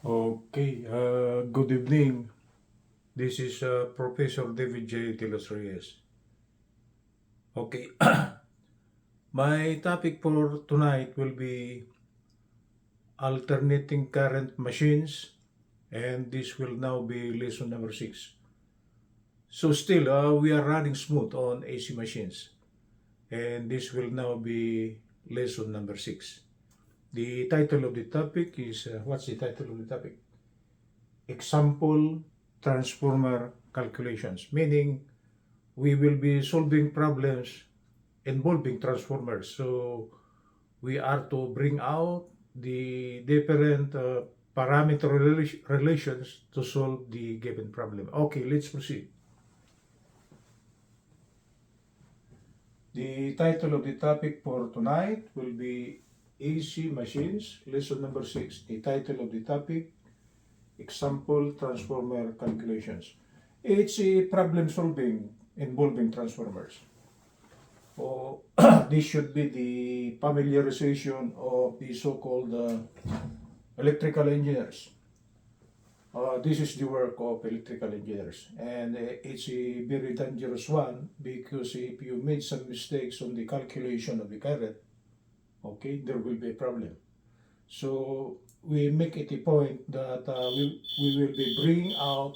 Okay, good evening. This is Professor David J. Delos Reyes. Okay, my topic for tonight will be alternating current machines, and this will now be lesson number 6. So still, we are running smooth on AC machines, and this will now be lesson number 6. The title of the topic is, what's the title of the topic? Example transformer calculations, meaning we will be solving problems involving transformers. So we are to bring out the different parameter relations to solve the given problem. Okay, let's proceed. The title of the topic for tonight will be AC machines, lesson number 6. The title of the topic, example transformer calculations. It's a problem solving involving transformers. So this should be the familiarization of the so-called electrical engineers. This is the work of electrical engineers, and it's a very dangerous one because if you made some mistakes on the calculation of the current, okay, there will be a problem. So we make it a point that we will be bringing out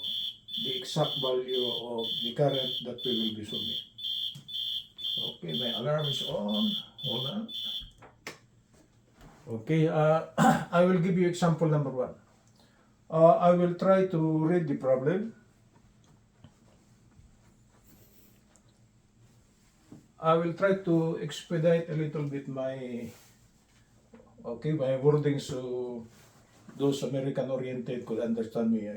the exact value of the current that we will be solving. Okay, my alarm is on. Hold on. Okay, I will give you example number 1. I will try to read the problem. I will try to expedite a little bit my wording so those American-oriented could understand me,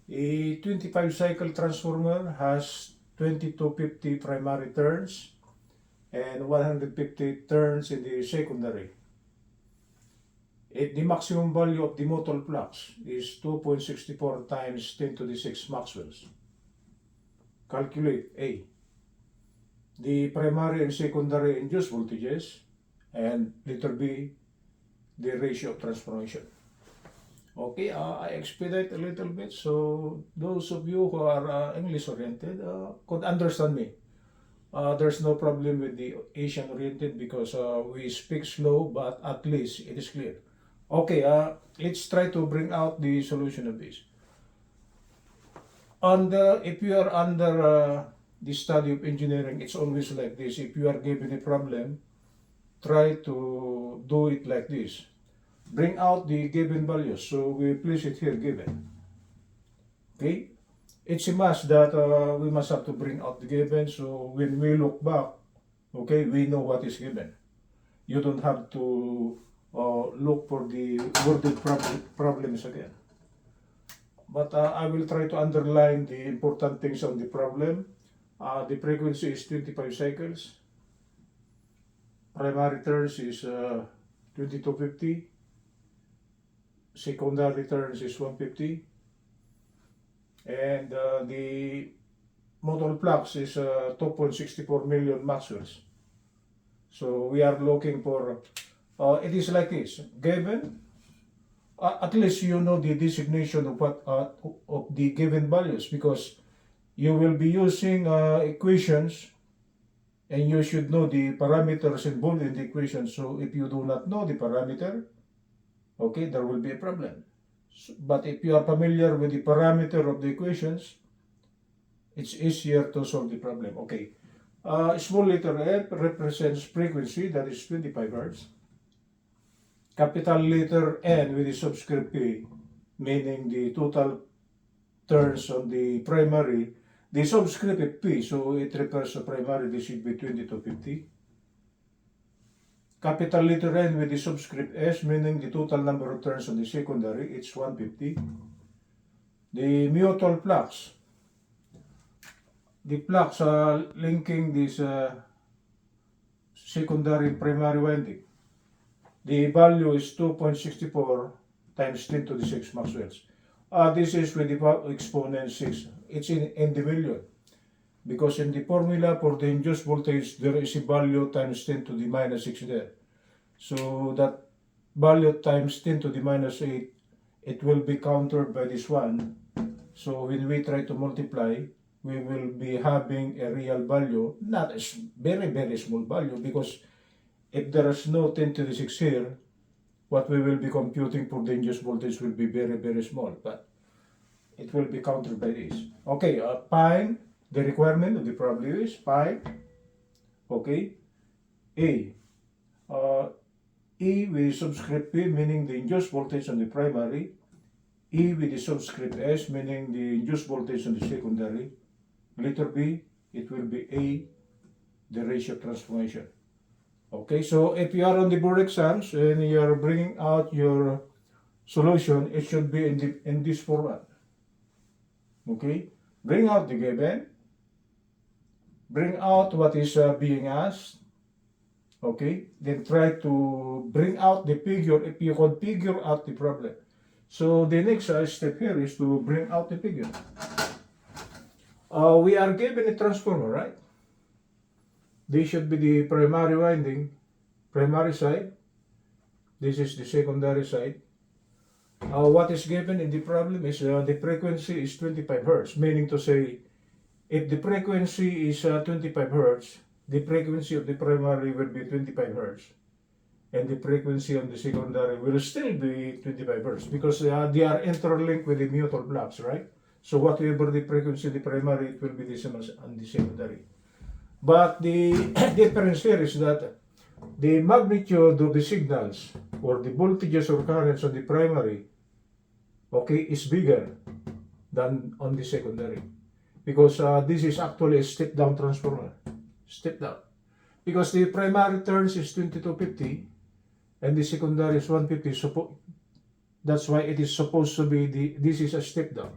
A 25 cycle transformer has 2250 primary turns and 150 turns in the secondary. The maximum value of the motor flux is 2.64 times 10 to the 6 Maxwells. Calculate A, the primary and secondary induced voltages, and letter B, the ratio of transformation. Okay, I expedite a little bit so those of you who are English oriented could understand me. There's no problem with the Asian oriented because we speak slow, but at least it is clear. Okay, let's try to bring out the solution of this. If you are under the study of engineering, it's always like this. If you are given a problem, try to do it like this. Bring out the given values. So we place it here, given. Okay? It's a must that we must have to bring out the given. So when we look back, okay, we know what is given. You don't have to look for the worded problems again. But I will try to underline the important things on the problem. The frequency is 25 cycles. Primary turns is 2250. Secondary turns is 150. And the motor flux is 2.64 million Maxwells. So we are looking for, it is like this, given, at least you know the designation of what of the given values, because you will be using equations and you should know the parameters involved in the equation. So if you do not know the parameter, okay, there will be a problem. But if you are familiar with the parameter of the equations, it's easier to solve the problem. Okay, small letter f represents frequency, that is 25 Hz. Capital letter N with the subscript P, meaning the total turns on the primary. The subscript is P, so it refers to primary. This should be 2250. Capital letter N with the subscript S, meaning the total number of turns on the secondary, it's 150. The mutual flux, the flux linking this secondary and primary winding, the value is 2.64 times 10 to the 6 Maxwells. This is with the exponent 6. It's in the million. Because in the formula for the induced voltage, there is a value times 10 to the minus 6 there. So that value times 10 to the minus 8 it will be countered by this one. So when we try to multiply, we will be having a real value, not a very, very small value, because if there is no 10 to the 6 here, what we will be computing for the induced voltage will be very, very small, but it will be countered by this. Okay, find the requirement of the problem is find, okay, A. E with subscript P, meaning the induced voltage on the primary. E with the subscript S, meaning the induced voltage on the secondary. Letter B, it will be A, the ratio transformation. Okay, so if you are on the board exams and you are bringing out your solution, it should be in this format. Okay, bring out the given, bring out what is being asked. Okay, then try to bring out the figure if you can figure out the problem. So the next step here is to bring out the figure. We are given a transformer, right? This should be the primary winding, primary side. This is the secondary side. What is given in the problem is the frequency is 25 Hertz, meaning to say, if the frequency is 25 Hertz, the frequency of the primary will be 25 Hertz. And the frequency on the secondary will still be 25 Hertz because they are interlinked with the mutual blocks, right? So whatever the frequency of the primary, it will be the same as on the secondary. But the difference here is that the magnitude of the signals or the voltages or currents on the primary, okay, is bigger than on the secondary. Because this is actually a step-down transformer. Step down. Because the primary turns is 2250 and the secondary is 150. That's why it is supposed to be this is a step down.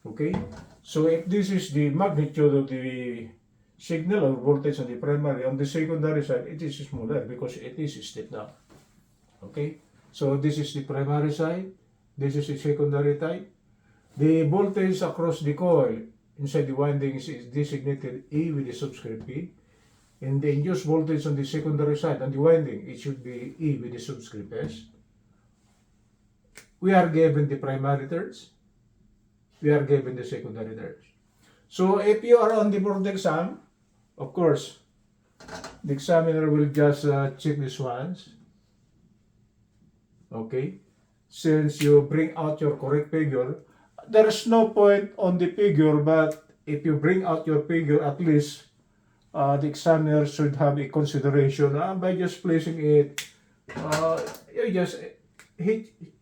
Okay? So if this is the magnitude of the signal or voltage on the primary, on the secondary side, it is smaller because it is a step down. Okay? So this is the primary side. This is the secondary side. The voltage across the coil inside the windings is designated E with the subscript P. And the induced voltage on the secondary side, on the winding, it should be E with the subscript S. We are given the primary turns. We are given the secondary turns. So if you are on the board exam, of course, the examiner will just check these ones. Okay? Since you bring out your correct figure, there is no point on the figure, but if you bring out your figure, at least the examiner should have a consideration by just placing it.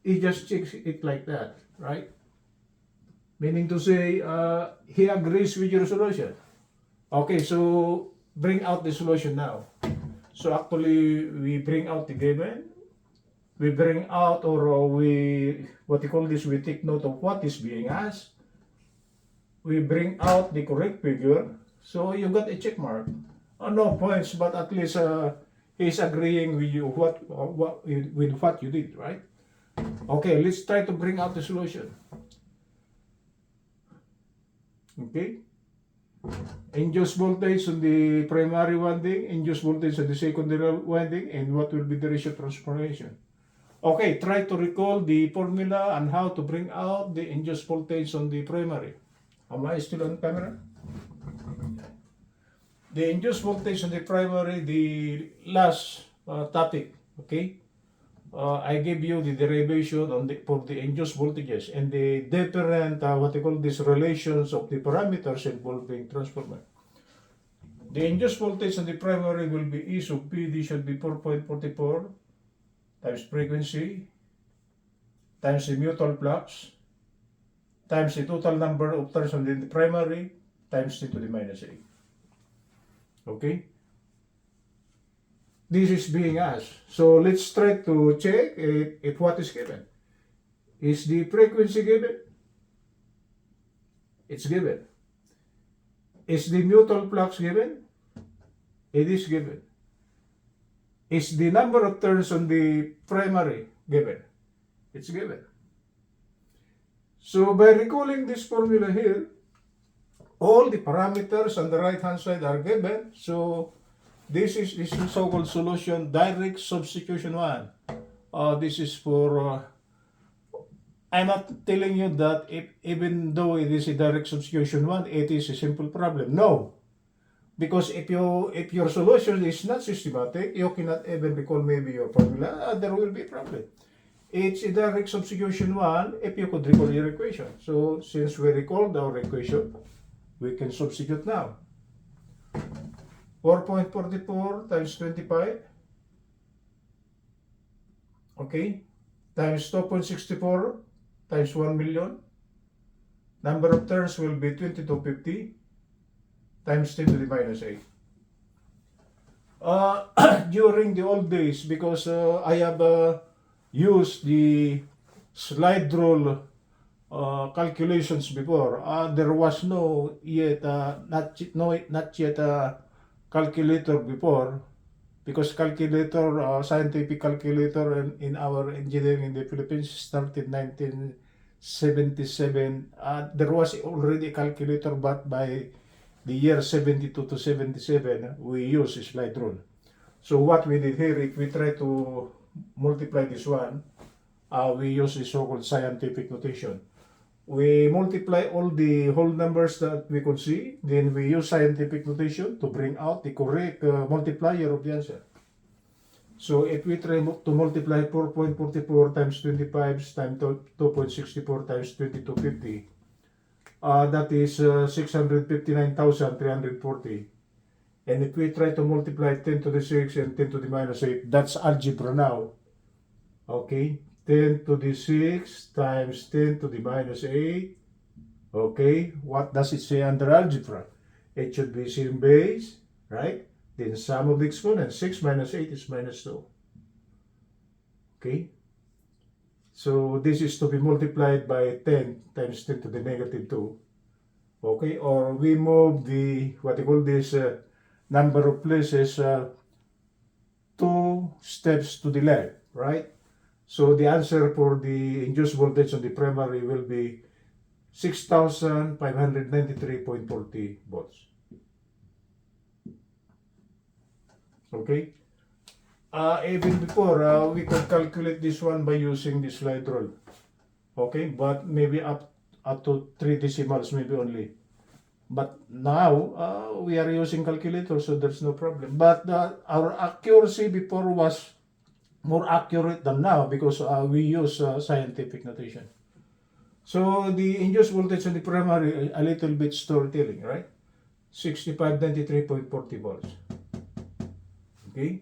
He just checks it like that, right? Meaning to say, he agrees with your solution. Okay, so bring out the solution now. So actually, we bring out the given. We bring out, or we take note of what is being asked. We bring out the correct figure. So you got a check mark. No points, but at least he's agreeing with you with what you did, right? Okay, let's try to bring out the solution. Okay. Induced voltage on the primary winding, induced voltage on the secondary winding, and what will be the ratio transformation. Okay, try to recall the formula and how to bring out the induced voltage on the primary. Am I still on camera? The induced voltage on the primary, the last topic, okay? I gave you the derivation for the induced voltages and the different, relations of the parameters involving transformer. The induced voltage on the primary will be E sub P, this should be 4.44 times frequency, times the mutual flux, times the total number of turns on the primary, times 10 to the minus 8. Okay? This is being asked. So let's try to check if what is given. Is the frequency given? It's given. Is the mutual flux given? It is given. Is the number of turns on the primary given? It's given. So by recalling this formula here, all the parameters on the right hand side are given. So this is so-called solution direct substitution 1. This is for I'm not telling you that even though it is a direct substitution one, it is a simple problem. No. Because if your solution is not systematic, you cannot even recall maybe your formula, there will be a problem. It's a direct substitution one if you could recall your equation. So since we recalled our equation, we can substitute now. 4.44 times 25, okay, times 2.64 times 1 million. Number of turns will be 2250 times 10 to the minus 8. During the old days, because I have used the slide rule calculations before, there was not yet a calculator before, because scientific calculator in our engineering in the Philippines started 1977. There was already a calculator, but by the year 72 to 77, we use slide rule. So what we did here, if we try to multiply this one, we use the so-called scientific notation. We multiply all the whole numbers that we could see, then we use scientific notation to bring out the correct multiplier of the answer. So if we try to multiply 4.44 times 25 times 2.64 times 2250, that is 659,340. And if we try to multiply 10 to the 6 and 10 to the minus 8, that's algebra now. Okay, 10 to the 6 times 10 to the minus 8. Okay, what does it say under algebra? It should be same base, right? Then sum of the exponents. 6 minus 8 is minus 2. Okay. So this is to be multiplied by 10 times 10 to the negative 2. Okay, or we move the, what you call this, number of places 2 steps to the left, right? So the answer for the induced voltage on the primary will be 6,593.40 volts. Okay. Even before, we could calculate this one by using the slide rule. Okay, but maybe up to 3 decimals maybe only. But now we are using calculator, so there's no problem. But our accuracy before was more accurate than now because we use scientific notation. So the induced voltage on the primary, a little bit storytelling, right? 6593.40 volts. Okay.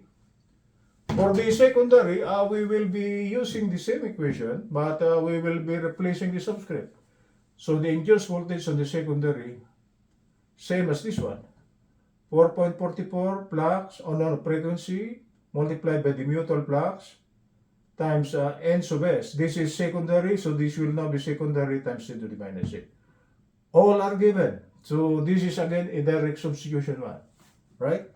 For the secondary, we will be using the same equation, but we will be replacing the subscript. So the induced voltage on the secondary, same as this one. 4.44 flux on frequency multiplied by the mutual flux times n sub s. This is secondary, so this will now be secondary times 10 to the minus 8. All are given. So this is again a direct substitution one, right?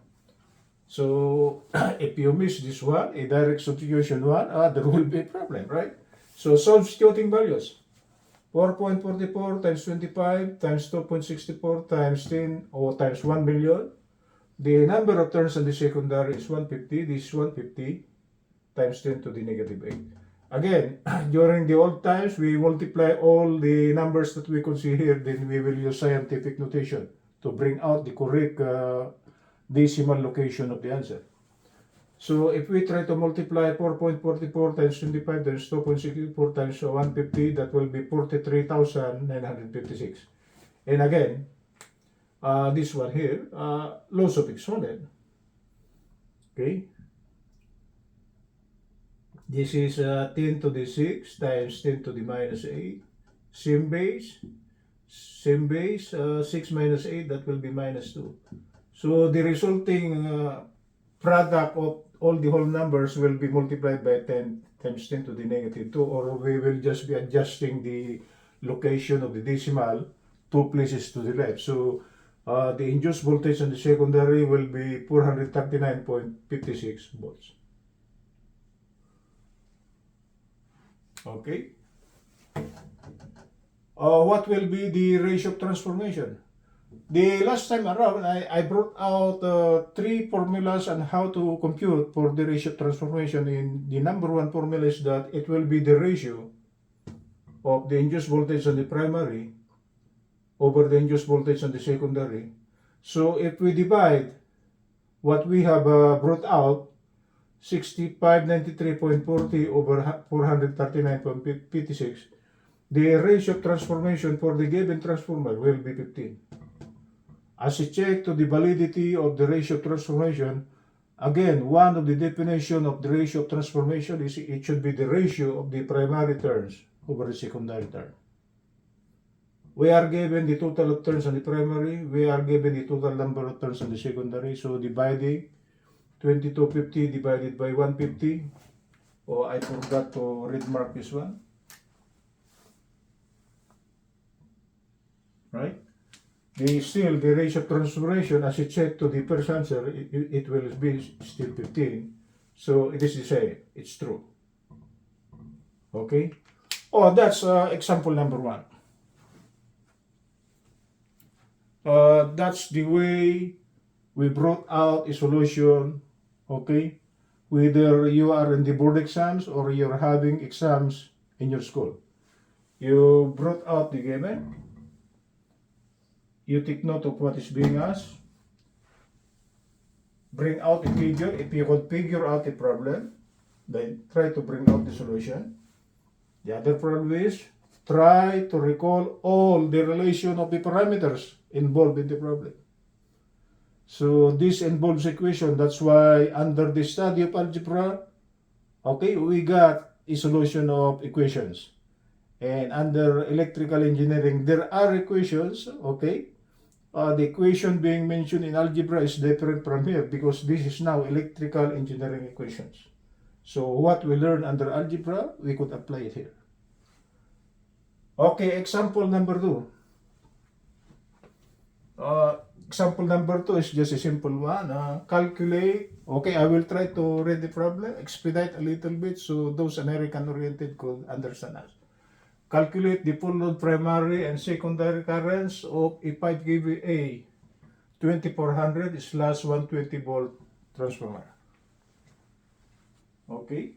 So if you miss this one, a direct substitution one, there will be a problem, right? So substituting values. 4.44 times 25 times 2.64 times 10 or times 1 million. The number of turns on the secondary is 150. This is 150 times 10 to the negative 8. Again, during the old times, we multiply all the numbers that we can see here, then we will use scientific notation to bring out the correct decimal location of the answer. So if we try to multiply 4.44 times 25 times 2.64 times 150, that will be 43,956. And again, this one here, loss of exponent. Okay. This is 10 to the 6 times 10 to the minus 8. Same base, 6 minus 8, that will be minus 2. So the resulting product of all the whole numbers will be multiplied by 10 times 10 to the negative 2, or we will just be adjusting the location of the decimal 2 places to the left. So the induced voltage on the secondary will be 439.56 volts. Okay. What will be the ratio of transformation? The last time around, I brought out 3 formulas on how to compute for the ratio of transformation. In the number 1 formula is that it will be the ratio of the induced voltage on the primary over the induced voltage on the secondary. So if we divide what we have brought out, 6593.40 over 439.56, the ratio of transformation for the given transformer will be 15. As a check to the validity of the ratio of transformation, again, one of the definition of the ratio of transformation is it should be the ratio of the primary turns over the secondary turn. We are given the total of turns on the primary, we are given the total number of turns on the secondary, so dividing 2250 divided by 150, oh, I forgot to read mark this one, right? Still, the ratio of transformation, as it check to the first answer, it will be still 15. So it is the same. It's true. Okay? Oh, that's example number 1. That's the way we brought out a solution. Okay? Whether you are in the board exams or you're having exams in your school. You brought out the given. You take note of what is being asked. Bring out a figure. If you could figure out a problem, then try to bring out the solution. The other problem is try to recall all the relation of the parameters involved in the problem. So this involves equation. That's why under the study of algebra, okay, we got a solution of equations. And under electrical engineering, there are equations, okay? The equation being mentioned in algebra is different from here because this is now electrical engineering equations. So what we learn under algebra, we could apply it here. Okay, example number 2. Example number 2 is just a simple one. Calculate. Okay, I will try to read the problem, expedite a little bit so those American-oriented could understand us. Calculate the full load primary and secondary currents of a 5 kVA 2400/120 volt transformer. Okay.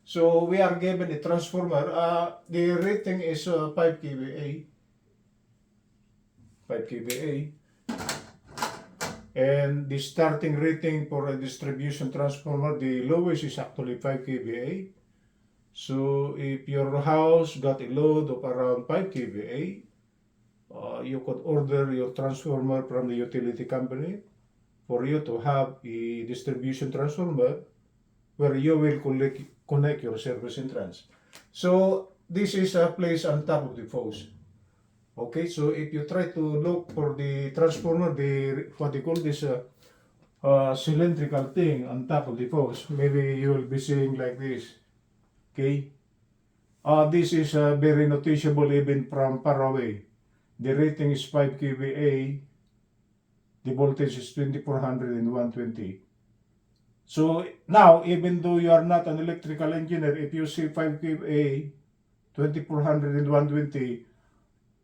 So we are given a transformer. The rating is 5 kVA. 5 kVA. And the starting rating for a distribution transformer, the lowest is actually 5 kVA. So if your house got a load of around 5 kVA, you could order your transformer from the utility company for you to have a distribution transformer where you will connect your service entrance. So this is placed on top of the post. Okay, so if you try to look for the transformer, what they call this cylindrical thing on top of the post, maybe you will be seeing like this. Okay, this is very noticeable even from far away. The rating is 5 kVA, the voltage is 2400 and 120. So now, even though you are not an electrical engineer, if you see 5 kVA, 2400 and 120,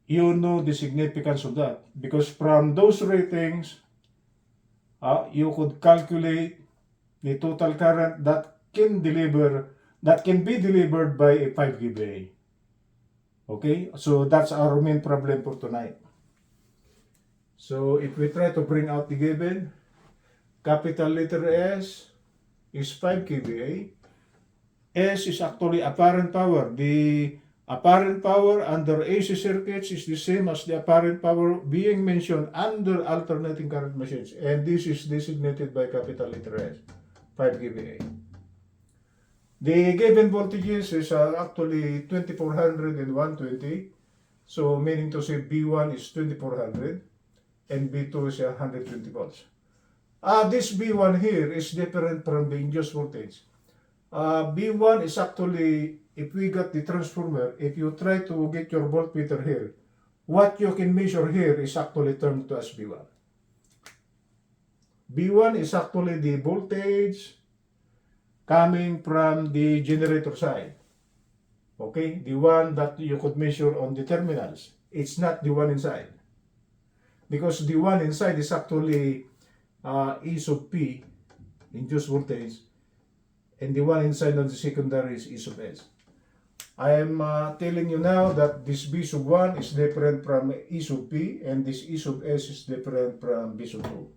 you know the significance of that. Because from those ratings, you could calculate the total current that can be delivered by a 5 kVA. Okay, so that's our main problem for tonight. So if we try to bring out the given, capital letter S is 5 kVA. S is actually apparent power. The apparent power under AC circuits is the same as the apparent power being mentioned under alternating current machines. And this is designated by capital letter S, 5 kVA. The given voltages is actually 2400 and 120. So meaning to say B1 is 2400 and B2 is 120 volts. This B1 here is different from the induced voltage. B1 is actually, if we got the transformer, if you try to get your voltmeter here, what you can measure here is actually termed to as B1. B1 is actually the voltage coming from the generator side. Okay, the one that you could measure on the terminals. It's not the one inside. Because the one inside is actually E sub P, induced voltage, and the one inside of the secondary is E sub S. I am telling you now that this B sub 1 is different from E sub P, and this E sub S is different from B sub 2.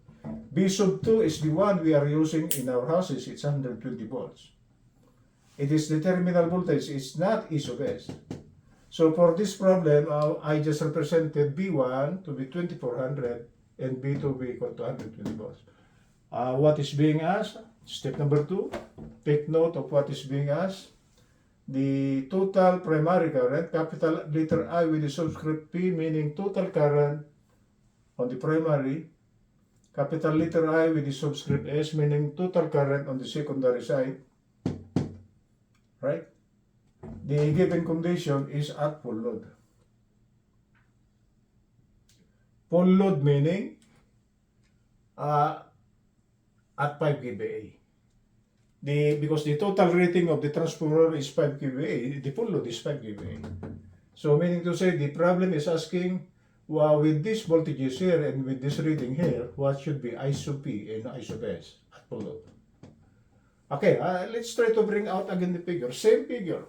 B sub 2 is the one we are using in our houses. It's 120 volts. It is the terminal voltage. It's not E sub S. So for this problem, I just represented B1 to be 2400 and B2 to be equal to 120 volts. What is being asked? Step number 2, take note of what is being asked. The total primary current, capital letter I with the subscript P, meaning total current on the primary, capital letter I with the subscript S, meaning total current on the secondary side, right? The given condition is at full load. Full load meaning at 5 kVA. Because the total rating of the transformer is 5 kVA, the full load is 5 kVA. So meaning to say, the problem is asking, well, with this voltages here and with this reading here, what should be I sub P and I sub S at full load? Okay, let's try to bring out again the figure. Same figure.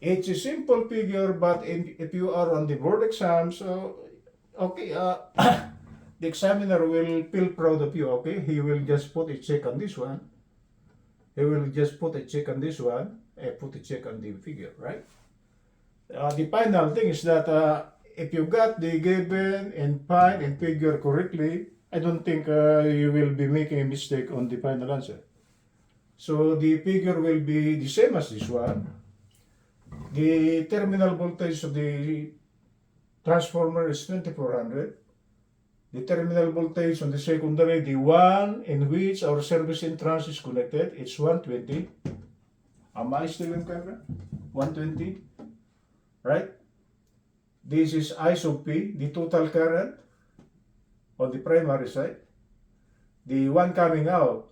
It's a simple figure, but if you are on the board exam, so okay, the examiner will feel proud of you. Okay, he will just put a check on this one. He will just put a check on this one and put a check on the figure, right? The final thing is that if you got the given and find and figure correctly, I don't think you will be making a mistake on the final answer. So the figure will be the same as this one. The terminal voltage of the transformer is 2400. The terminal voltage on the secondary, the one in which our service entrance is connected, it's 120. Am I still in camera? 120, right? This is I sub P, the total current on the primary side. The one coming out,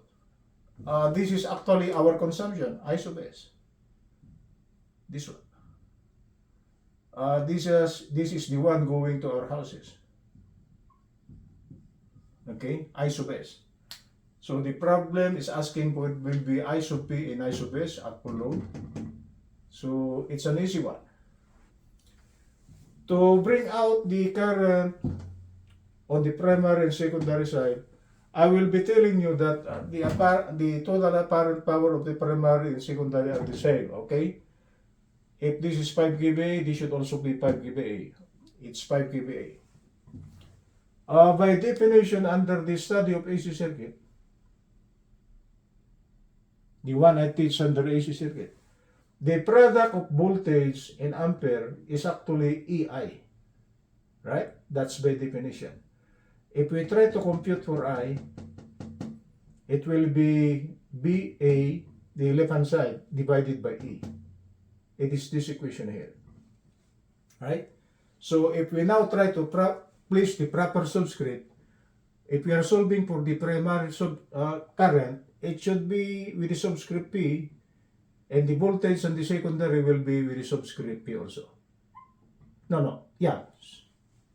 this is actually our consumption, I sub S. This one. This is the one going to our houses. Okay, I sub S. So the problem is asking for will be I sub P and I sub S at full load. So it's an easy one. To bring out the current on the primary and secondary side, I will be telling you that the total apparent power of the primary and secondary are the same, okay? If this is 5 kVA, this should also be 5 kVA. It's 5 kVA. By definition, under the study of AC circuit, the one I teach under AC circuit, the product of voltage in ampere is actually EI, right? That's by definition. If we try to compute for I, it will be BA, the left-hand side, divided by E. It is this equation here, right? So if we now try to place the proper subscript, if we are solving for the primary current, it should be with the subscript P, and the voltage on the secondary will be with the subscript P also.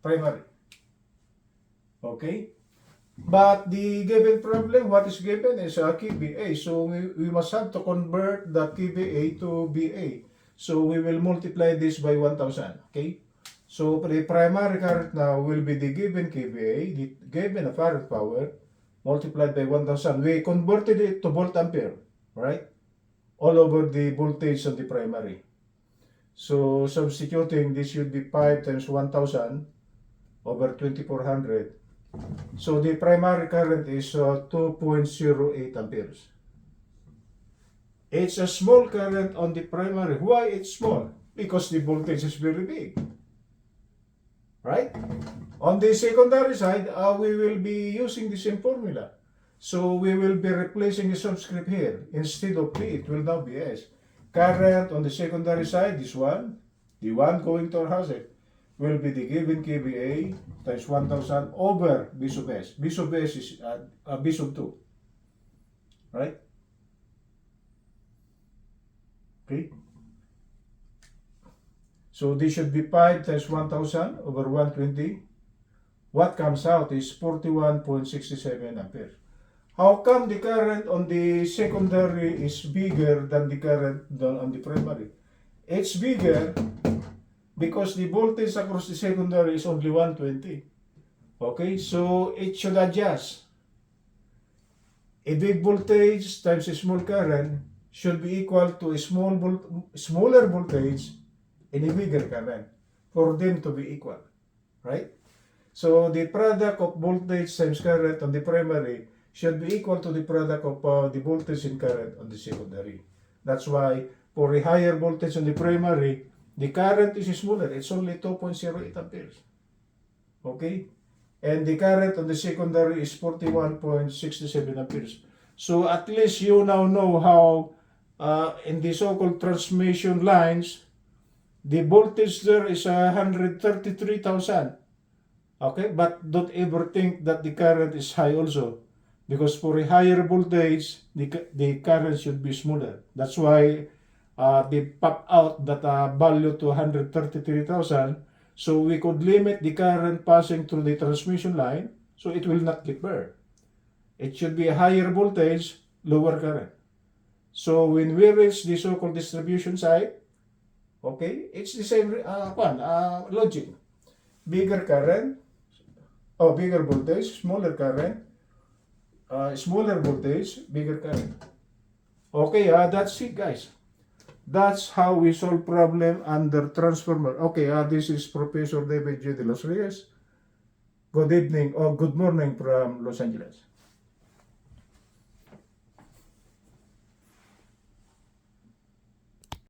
Primary. Okay? But the given problem, what is given is kVA. So we must have to convert the kVA to VA. So we will multiply this by 1000. Okay? So the primary current now will be the given kVA, the given apparent power, multiplied by 1000. We converted it to volt ampere, right? All over the voltage on the primary. So substituting, this should be 5 times 1000 over 2400. So the primary current is 2.08 amperes. It's a small current on the primary. Why it's small? Because the voltage is very big. Right? On the secondary side, we will be using the same formula. So we will be replacing the subscript here. Instead of P, it will now be S. Current on the secondary side, this one, the one going to our house, will be the given kVA times 1000 over B sub S. B sub S is B sub 2. Right? Okay? So this should be 5 times 1000 over 120. What comes out is 41.67 amperes. How come the current on the secondary is bigger than the current on the primary? it's bigger because the voltage across the secondary is only 120. Okay, so it should adjust. A big voltage times a small current should be equal to a smaller voltage and a bigger current for them to be equal, right? So the product of voltage times current on the primary should be equal to the product of the voltage and current on the secondary. That's why for a higher voltage on the primary, the current is smaller. It's only 2.08 amperes. Okay? And the current on the secondary is 41.67 amperes. So at least you now know how in the so-called transmission lines, the voltage there is 133,000. Okay, but don't ever think that the current is high also, because for a higher voltage, the current should be smaller. That's why they pop out that value to 133,000, so we could limit the current passing through the transmission line, so it will not get burned. It should be a higher voltage, lower current. So when we reach the so-called distribution side, okay, it's the same logic. Bigger current, bigger voltage, smaller current, smaller voltage, bigger current. Okay, that's it, guys. That's how we solve problem under transformer. Okay, this is Professor David J. De Los Reyes. Good evening or good morning from Los Angeles.